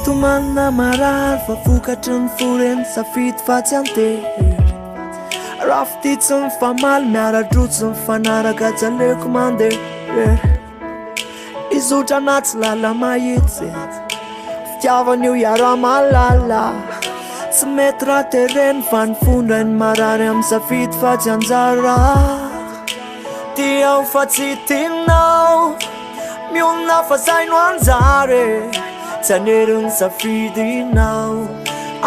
Tomana marary fa vokatry ny foreny safidy fatsy antery raha fititsy ny famaly miara-drotsy ny fanaraka jaleko mandeha izotra anaty lala mahitsy fitiavan'io iara-malala tsy mety raha tereny fa nifondra ny marary amin'ny safidy fatsy anjara tiao fa tsy tinao miomina fa zay no anjary tsy anery ny safidinao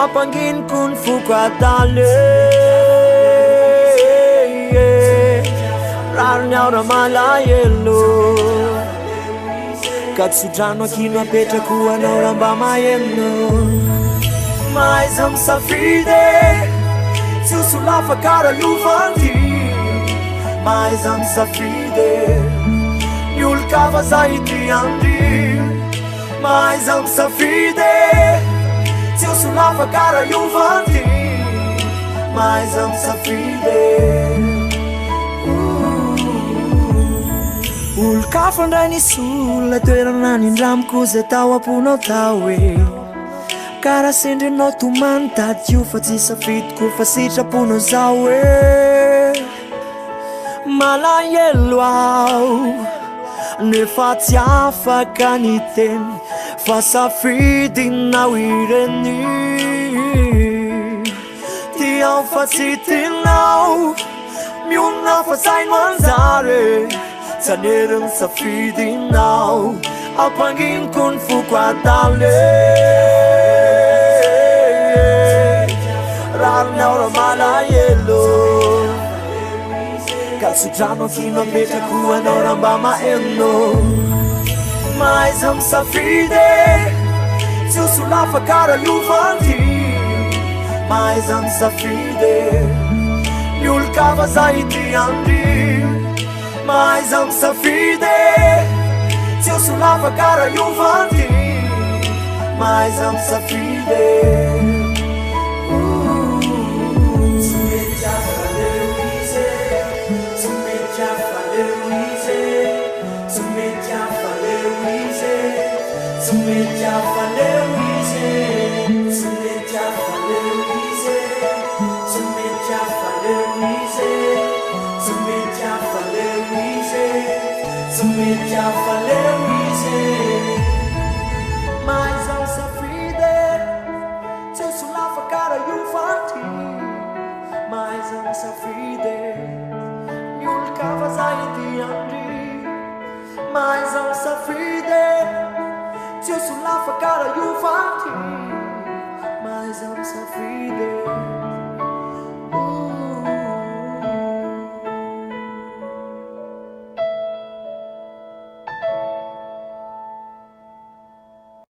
ampanginiko ny foko adaly rary ny aura malahelo ka tsodrano akino apetrako anao raha mba maheno maiza misafidy tsy hosolafa kara lovanty maiza misafidy ny olo-kafa zay ity andry maiza misafidy tsy hosolafa kara lovanty maiza misafidy olo-kafa ndray nisy olona toerana nindramiko zay tao amponao tao karaha sendrinao tomany tadio fa tsy safidiko fa sitraponao zao malahelo aho nefa tsy afaka ny teny fa safidinao ireny tiao fa tsy tinao miomina fa zay no anjary tsy anery ny safidinao ampanginiko ny foko adaly rary ny aura malahelo ka tsodrano akino apetrako anao raha mba maheno maiza misafidy tsy hosolafa kara lovanty maiza misafidy ny olo-kafa zay ity andry maiza misafidy tsy hosolafa kara lovanty maiza misafidy maiza misafidy tsy hosolafa kara lovanty maiza misafidy ny olo-kafa zay ity andry maiza misafidy tsy hosolafa kara lovanty maiza misafidy